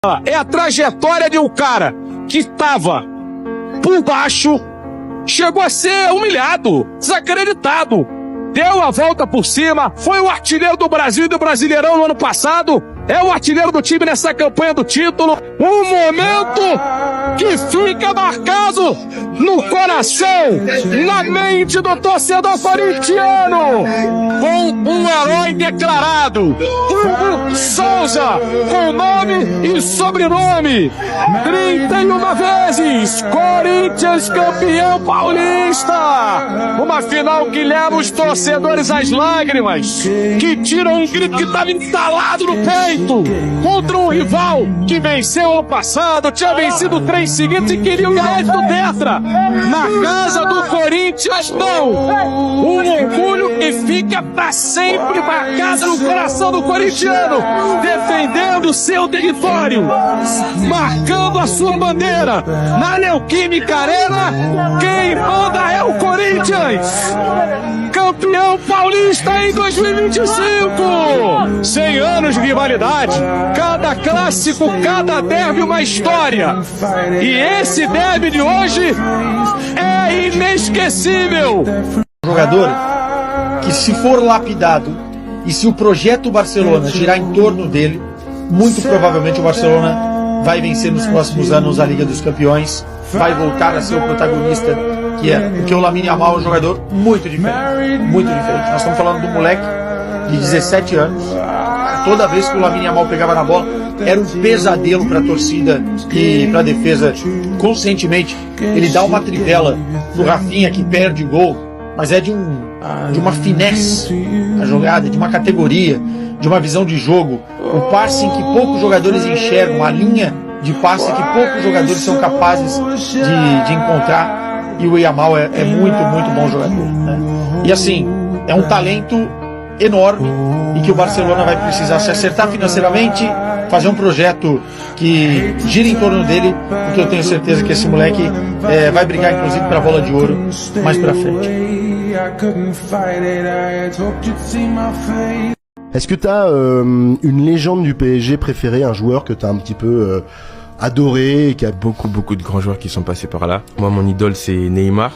É a trajetória de um cara que estava por baixo, chegou a ser humilhado, desacreditado, deu a volta por cima, foi o artilheiro do Brasil e do Brasileirão no ano passado, é o artilheiro do time nessa campanha do título. Um momento que fica marcado no coração, na mente do torcedor corintiano, com um herói declarado, Hugo Souza, com nome e sobrenome, 31 vezes, Corinthians campeão paulista, uma final que leva os torcedores às lágrimas, que tiram um grito que estava entalado no peito, contra um rival que venceu ano passado, tinha vencido 3 seguidos e queria o inédito tetra na casa do Corinthians. Não, um orgulho que fica para sempre marcado no coração do corintiano, defendendo o seu território, marcando a sua bandeira na Neoquímica Arena. Quem manda é o Corinthians, campeão paulista em 2025. 100 anos de rivalidade, cada clássico, cada derby uma história, e esse derby de hoje é inesquecível. Jogador que, se for lapidado e se o projeto Barcelona girar em torno dele, muito provavelmente o Barcelona vai vencer nos próximos anos a Liga dos Campeões, vai voltar a ser o protagonista que é, porque o Lamine Yamal é um jogador muito diferente, muito diferente. Nós estamos falando de um moleque de 17 anos, toda vez que o Lamine Yamal pegava na bola, era um pesadelo para a torcida e para a defesa. Conscientemente, ele dá uma trivela no Rafinha que perde gol, mas é de uma finesse a jogada, de uma categoria, de uma visão de jogo, um passe em que poucos jogadores enxergam, a linha de passe que poucos jogadores são capazes de encontrar, e o Yamal é muito, muito bom jogador, né? E assim, é um talento enorme e que o Barcelona vai precisar se acertar financeiramente, fazer um projeto que gira em torno dele, porque eu tenho certeza que esse moleque vai brigar inclusive para a bola de ouro mais para frente. Est-ce que tu as une légende du PSG préférée, un joueur que tu as un petit peu adoré et qui a beaucoup de grands joueurs qui sont passés par là. Moi, mon idole, c'est Neymar.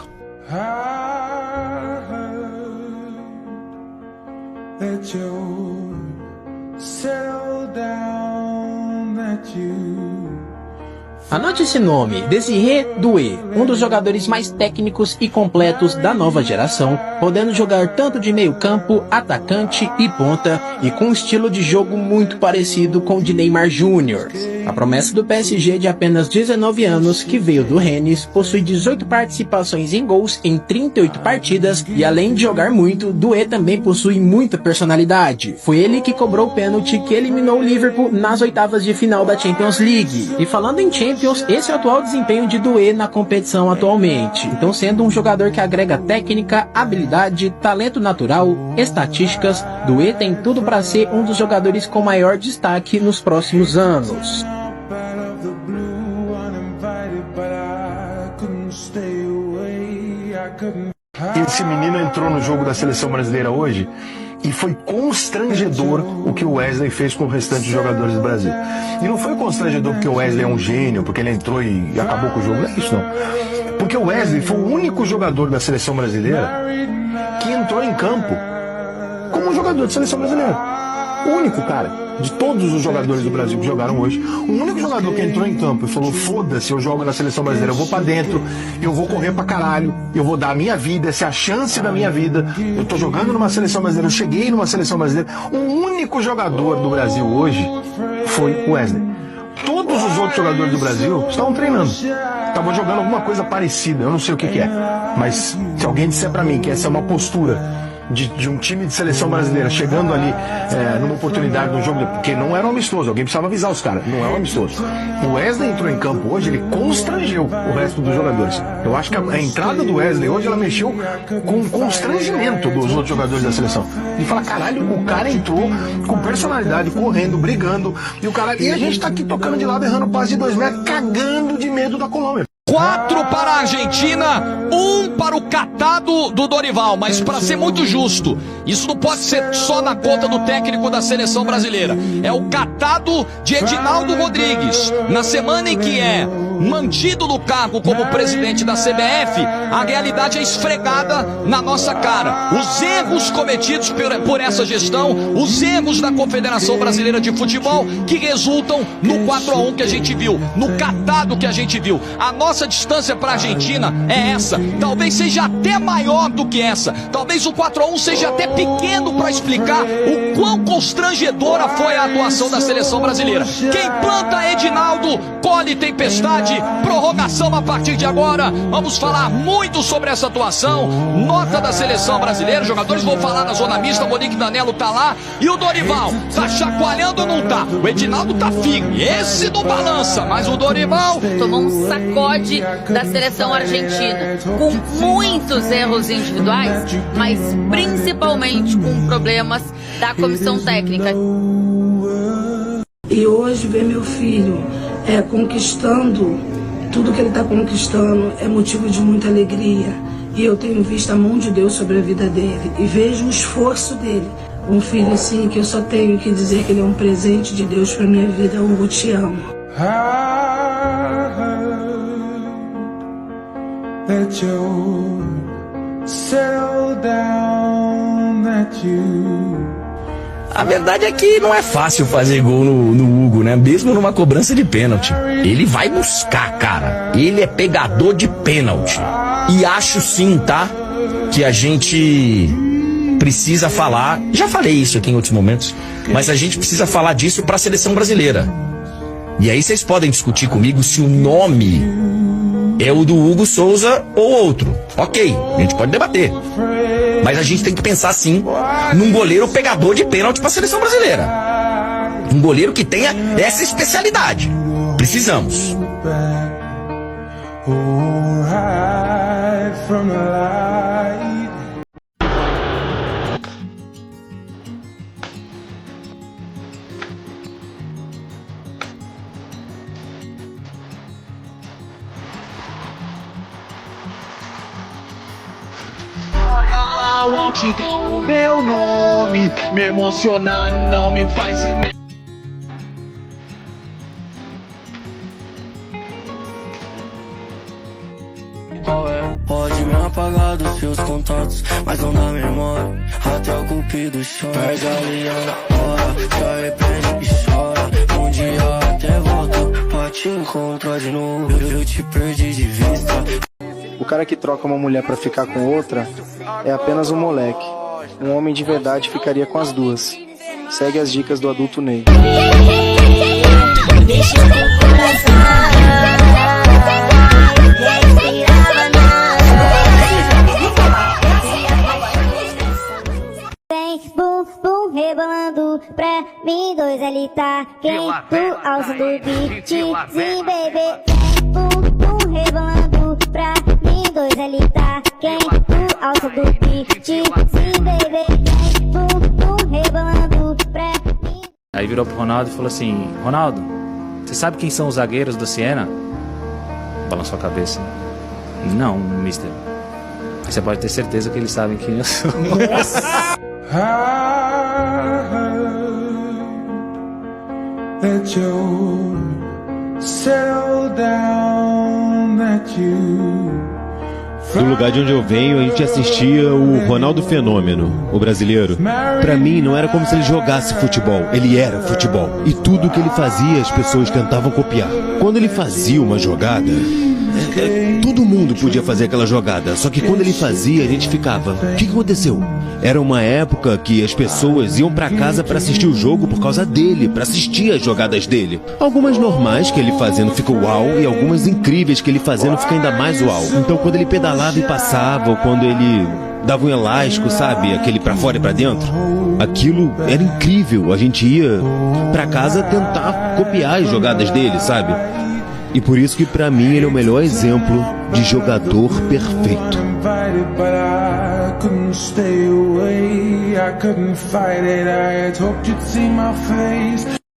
Anote esse nome, Désiré Doué, um dos jogadores mais técnicos e completos da nova geração, podendo jogar tanto de meio campo, atacante e ponta, e com um estilo de jogo muito parecido com o de Neymar Júnior. A promessa do PSG de apenas 19 anos, que veio do Rennes, possui 18 participações em gols em 38 partidas, e além de jogar muito, Doué também possui muita personalidade. Foi ele que cobrou o pênalti que eliminou o Liverpool nas oitavas de final da Champions League. E falando em Champions, esse é o atual desempenho de Doué na competição atualmente. Então, sendo um jogador que agrega técnica, habilidade, talento natural, estatísticas, Doué tem tudo para ser um dos jogadores com maior destaque nos próximos anos. Esse menino entrou no jogo da seleção brasileira hoje e foi constrangedor o que o Wesley fez com o restante dos jogadores do Brasil. E não foi constrangedor porque o Wesley é um gênio, porque ele entrou e acabou com o jogo. Não é isso, não. Porque o Wesley foi o único jogador da seleção brasileira que entrou em campo como um jogador de seleção brasileira. O único, cara, de todos os jogadores do Brasil que jogaram hoje, o único jogador que entrou em campo e falou: foda-se, eu jogo na seleção brasileira, eu vou pra dentro, eu vou correr pra caralho, eu vou dar a minha vida, essa é a chance da minha vida, eu tô jogando numa seleção brasileira, eu cheguei numa seleção brasileira. O único jogador do Brasil hoje foi o Wesley. Todos os outros jogadores do Brasil estavam treinando, estavam jogando alguma coisa parecida, eu não sei o que é, mas se alguém disser pra mim que essa é uma postura de um time de seleção brasileira chegando ali numa oportunidade no jogo, porque não era um amistoso, alguém precisava avisar os caras, não é um amistoso. O Wesley entrou em campo hoje, ele constrangeu o resto dos jogadores. Eu acho que a entrada do Wesley hoje, ela mexeu com o constrangimento dos outros jogadores da seleção. E fala: caralho, o cara entrou com personalidade, correndo, brigando, e a gente tá aqui tocando de lado, errando passe de 2 metros, cagando de medo da Colômbia. 4 para a Argentina, 1 para o catado do Dorival. Mas para ser muito justo, isso não pode ser só na conta do técnico da seleção brasileira. É o catado de Edinaldo Rodrigues. Na semana em que é mantido no cargo como presidente da CBF, a realidade é esfregada na nossa cara. Os erros cometidos por essa gestão, os erros da Confederação Brasileira de Futebol, que resultam no 4-1 que a gente viu, no catado que a gente viu. A nossa distância para a Argentina é essa. Talvez seja até maior do que essa. Talvez o 4-1 seja até pequeno para explicar o quão constrangedora foi a atuação da seleção brasileira. Quem planta Edinaldo, colhe tempestade. Prorrogação a partir de agora. Vamos falar muito sobre essa atuação. Nota da seleção brasileira. Os jogadores vão falar na zona mista. Monique Danello tá lá. E o Dorival tá chacoalhando ou não tá? O Edinaldo tá firme. Esse não balança. Mas o Dorival tomou um sacode da seleção argentina, com muitos erros individuais, mas principalmente com problemas da comissão técnica. E hoje ver meu filho conquistando tudo que ele está conquistando é motivo de muita alegria. E eu tenho visto a mão de Deus sobre a vida dele e vejo o esforço dele. Um filho assim que eu só tenho que dizer que ele é um presente de Deus para minha vida. Hugo, te amo. A verdade é que não é fácil fazer gol no Hugo, né? Mesmo numa cobrança de pênalti. Ele vai buscar, cara. Ele é pegador de pênalti. E acho sim, tá? Que a gente precisa falar. Já falei isso aqui em outros momentos. Mas a gente precisa falar disso pra seleção brasileira. E aí vocês podem discutir comigo se o nome é o do Hugo Souza ou outro. Ok, a gente pode debater. Mas a gente tem que pensar sim num goleiro pegador de pênalti para a seleção brasileira. Um goleiro que tenha essa especialidade. Precisamos. O meu nome me emocionando não me faz. Pode me apagar dos seus contatos, mas não da memória. Até o cupido chora. Pega a linha na hora, se arrepende e chora. Um dia até volto pra te encontrar de novo. Eu te perdi de vista. O cara que troca uma mulher pra ficar com outra é apenas um moleque. Um homem de verdade ficaria com as duas. Segue as dicas do adulto Ney. Tem bum bum rebolando pra mim, 2L tá quente, alça do beatzinho, baby. Tem bum bum rebolando pra mim, 2L tá quente, alça do beatzinho, baby. Tem bum bum rebolando pra mim. Aí virou pro Ronaldo e falou assim: Ronaldo, você sabe quem são os zagueiros do Siena? Balançou a cabeça. Não, mister. Você pode ter certeza que eles sabem quem eu sou. Do lugar de onde eu venho, a gente assistia o Ronaldo Fenômeno, o brasileiro. Pra mim, não era como se ele jogasse futebol, ele era futebol. E tudo que ele fazia, as pessoas tentavam copiar. Quando ele fazia uma jogada, todo mundo podia fazer aquela jogada, só que quando ele fazia, a gente ficava: o que aconteceu? Era uma época que as pessoas iam pra casa pra assistir o jogo por causa dele, pra assistir as jogadas dele. Algumas normais que ele fazendo fica uau, e algumas incríveis que ele fazendo fica ainda mais uau. Então quando ele pedalava e passava, ou quando ele dava um elástico, sabe, aquele pra fora e pra dentro, aquilo era incrível. A gente ia pra casa tentar copiar as jogadas dele, sabe? E por isso que pra mim ele é o melhor exemplo de jogador perfeito.